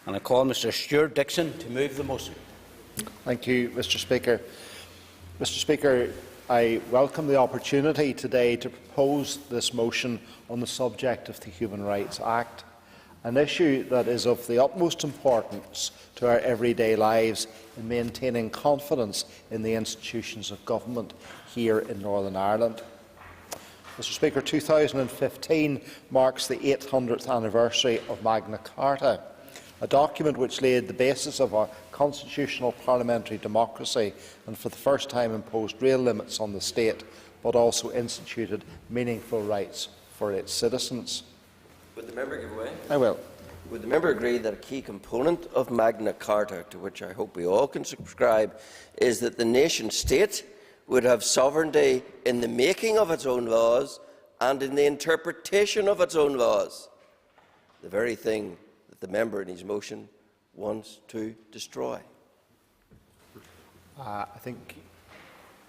And I call Mr Stewart Dickson to move the motion. Thank you, Mr Speaker. Mr Speaker, I welcome the opportunity today to propose this motion on the subject of the Human Rights Act, an issue that is of the utmost importance to our everyday lives in maintaining confidence in the institutions of government here in Northern Ireland. Mr Speaker, 2015 marks the 800th anniversary of Magna Carta, a document which laid the basis of our constitutional parliamentary democracy and for the first time imposed real limits on the state, but also instituted meaningful rights for its citizens. Would the member give way? I will. Would the member agree that a key component of Magna Carta, to which I hope we all can subscribe, is that the nation-state would have sovereignty in the making of its own laws and in the interpretation of its own laws, the very thing that the member in his motion wants to destroy? I think,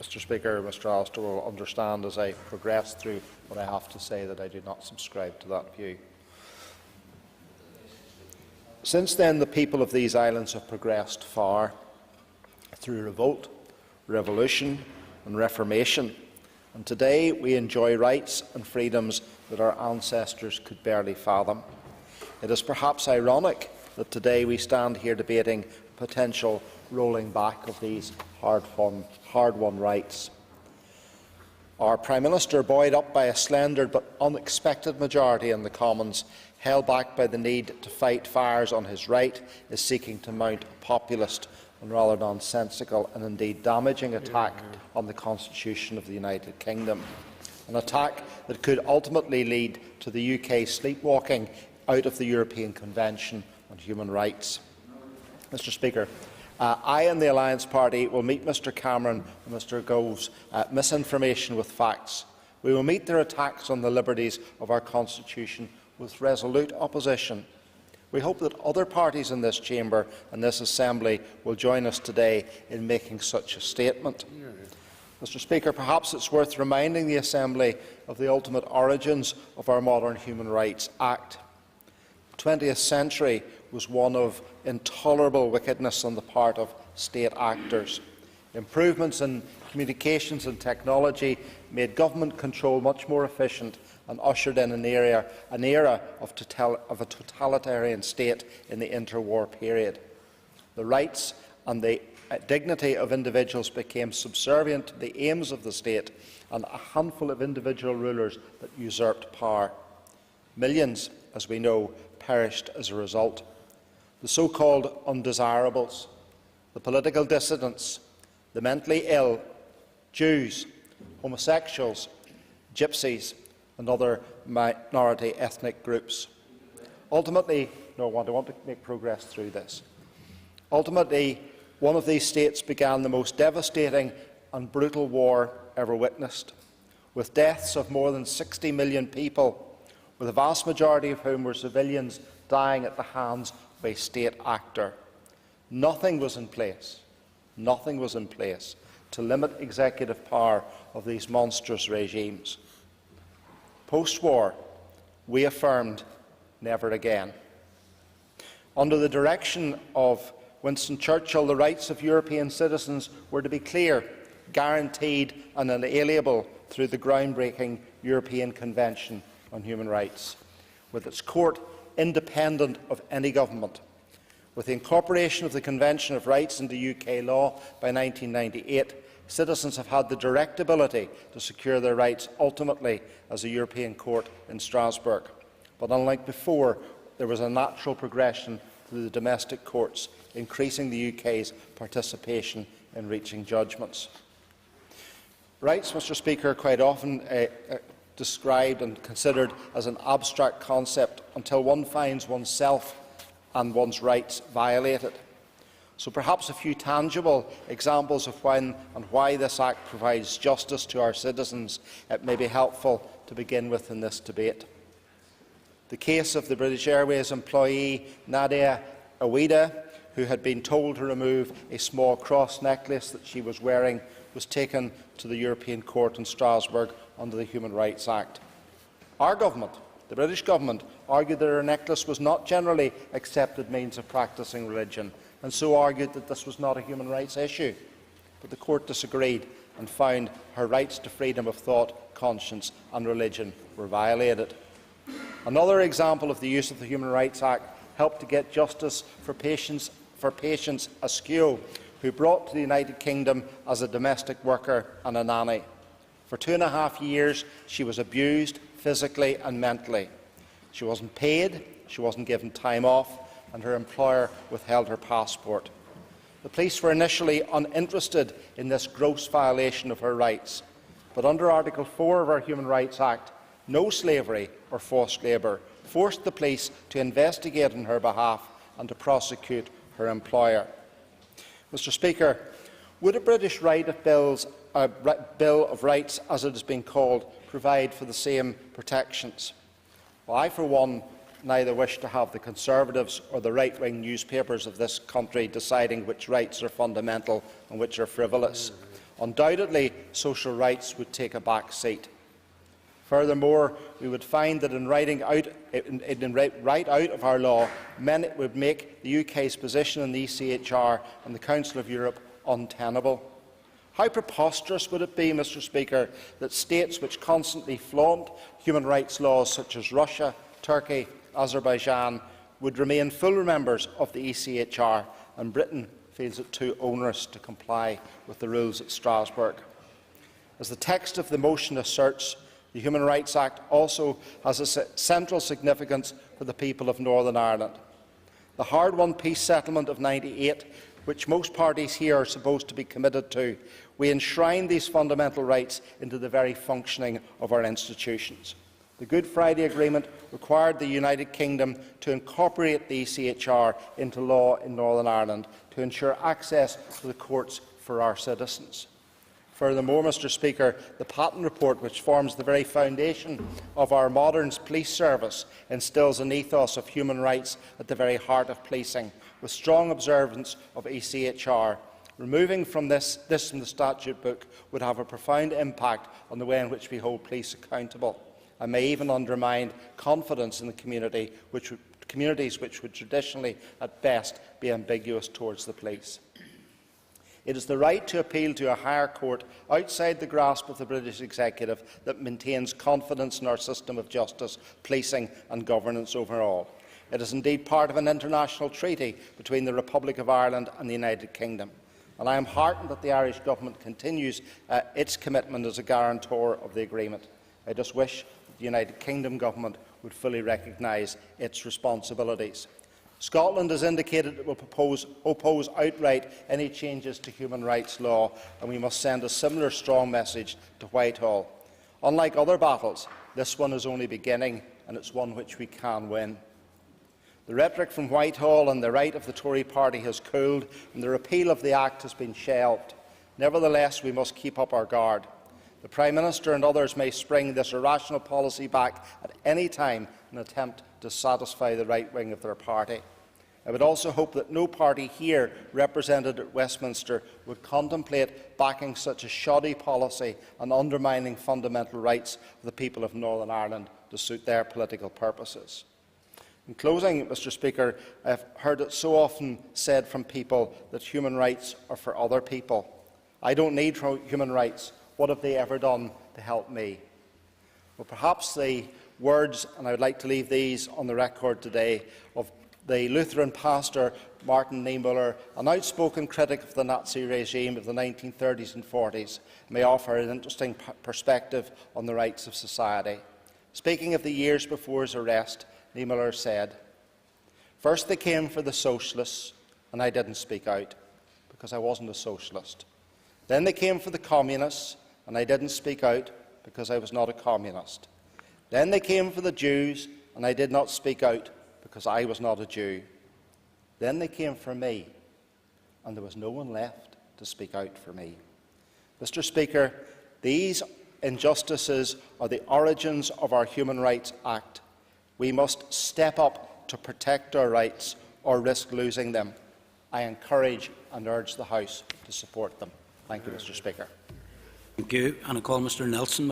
Mr Speaker, Mr Alister will understand as I progress through what I have to say that I do not subscribe to that view. Since then, the people of these islands have progressed far through revolt, revolution and reformation, and today we enjoy rights and freedoms that our ancestors could barely fathom. It is perhaps ironic that today we stand here debating potential rolling back of these hard-won rights. Our Prime Minister, buoyed up by a slender but unexpected majority in the Commons, held back by the need to fight fires on his right, is seeking to mount a populist and rather nonsensical and indeed damaging attack on the Constitution of the United Kingdom, an attack that could ultimately lead to the UK sleepwalking out of the European Convention on Human Rights. Mr Speaker, I and the Alliance Party will meet Mr Cameron and Mr Gove's misinformation with facts. We will meet their attacks on the liberties of our Constitution with resolute opposition. We hope that other parties in this chamber and this Assembly will join us today in making such a statement. Mr Speaker, perhaps it is worth reminding the Assembly of the ultimate origins of our modern Human Rights Act. The 20th century was one of intolerable wickedness on the part of state actors. Improvements in communications and technology made government control much more efficient and ushered in an era of a totalitarian state in the interwar period. The rights and the dignity of individuals became subservient to the aims of the state and a handful of individual rulers that usurped power. Millions, as we know, perished as a result. The so-called undesirables, the political dissidents, the mentally ill, Jews, homosexuals, gypsies and other minority ethnic groups. Ultimately, I want to make progress through this. Ultimately, one of these states began the most devastating and brutal war ever witnessed, with deaths of more than 60 million people, with a vast majority of whom were civilians dying at the hands of a state actor. Nothing was in place to limit executive power of these monstrous regimes. Post-war, we affirmed never again. Under the direction of Winston Churchill, the rights of European citizens were to be clear, guaranteed and inalienable through the groundbreaking European Convention on Human Rights, with its court independent of any government. With the incorporation of the Convention of Rights into UK law by 1998, citizens have had the direct ability to secure their rights ultimately as a European court in Strasbourg. But unlike before, there was a natural progression through the domestic courts, increasing the UK's participation in reaching judgments. Rights, Mr Speaker, are quite often described and considered as an abstract concept until one finds oneself and one's rights violated. So perhaps a few tangible examples of when and why this Act provides justice to our citizens it may be helpful to begin with in this debate. The case of the British Airways employee Nadia Awida, who had been told to remove a small cross necklace that she was wearing, was taken to the European Court in Strasbourg under the Human Rights Act. Our government, the British government, argued that her necklace was not generally accepted means of practising religion, and so argued that this was not a human rights issue. But the court disagreed and found her rights to freedom of thought, conscience and religion were violated. Another example of the use of the Human Rights Act helped to get justice for Patience Askew, who brought to the United Kingdom as a domestic worker and a nanny. For 2.5 years, she was abused physically and mentally. She wasn't paid, she wasn't given time off, and her employer withheld her passport. The police were initially uninterested in this gross violation of her rights, but under Article 4 of our Human Rights Act, no slavery or forced labour forced the police to investigate on her behalf and to prosecute her employer. Mr. Speaker, would a British Bill of Rights, as it has been called, provide for the same protections? Well, I, for one, neither wish to have the Conservatives or the right-wing newspapers of this country deciding which rights are fundamental and which are frivolous. Undoubtedly, social rights would take a back seat. Furthermore, we would find that in right out of our law, it would make the UK's position in the ECHR and the Council of Europe untenable. How preposterous would it be, Mr. Speaker, that states which constantly flaunt human rights laws such as Russia, Turkey, Azerbaijan would remain full members of the ECHR, and Britain feels it too onerous to comply with the rules at Strasbourg. As the text of the motion asserts, the Human Rights Act also has a central significance for the people of Northern Ireland. The hard-won peace settlement of '98, which most parties here are supposed to be committed to, we enshrine these fundamental rights into the very functioning of our institutions. The Good Friday Agreement required the United Kingdom to incorporate the ECHR into law in Northern Ireland to ensure access to the courts for our citizens. Furthermore, Mr. Speaker, the Patton Report, which forms the very foundation of our modern police service, instills an ethos of human rights at the very heart of policing, with strong observance of ECHR. Removing this from the statute book would have a profound impact on the way in which we hold police accountable, and may even undermine confidence in the communities which would traditionally, at best, be ambiguous towards the police. It is the right to appeal to a higher court outside the grasp of the British Executive that maintains confidence in our system of justice, policing and governance overall. It is indeed part of an international treaty between the Republic of Ireland and the United Kingdom, and I am heartened that the Irish Government continues its commitment as a guarantor of the agreement. I just wish that the United Kingdom Government would fully recognise its responsibilities. Scotland has indicated it will oppose outright any changes to human rights law, and we must send a similar strong message to Whitehall. Unlike other battles, this one is only beginning, and it's one which we can win. The rhetoric from Whitehall and the right of the Tory party has cooled, and the repeal of the Act has been shelved. Nevertheless, we must keep up our guard. The Prime Minister and others may spring this irrational policy back at any time in an attempt to satisfy the right wing of their party. I would also hope that no party here represented at Westminster would contemplate backing such a shoddy policy and undermining fundamental rights of the people of Northern Ireland to suit their political purposes. In closing, Mr. Speaker, I have heard it so often said from people that human rights are for other people. I don't need human rights. What have they ever done to help me? Well, perhaps the words, and I would like to leave these on the record today, of the Lutheran pastor Martin Niemöller, an outspoken critic of the Nazi regime of the 1930s and 40s, may offer an interesting perspective on the rights of society. Speaking of the years before his arrest, Niemöller said, "First they came for the socialists, and I didn't speak out, because I wasn't a socialist. Then they came for the communists, and I didn't speak out, because I was not a communist. Then they came for the Jews, and I did not speak out, because I was not a Jew. Then they came for me, and there was no one left to speak out for me." Mr. Speaker, these injustices are the origins of our Human Rights Act. We must step up to protect our rights or risk losing them. I encourage and urge the House to support them. Thank you, Mr. Speaker. Thank you. And I call Mr. Nelson.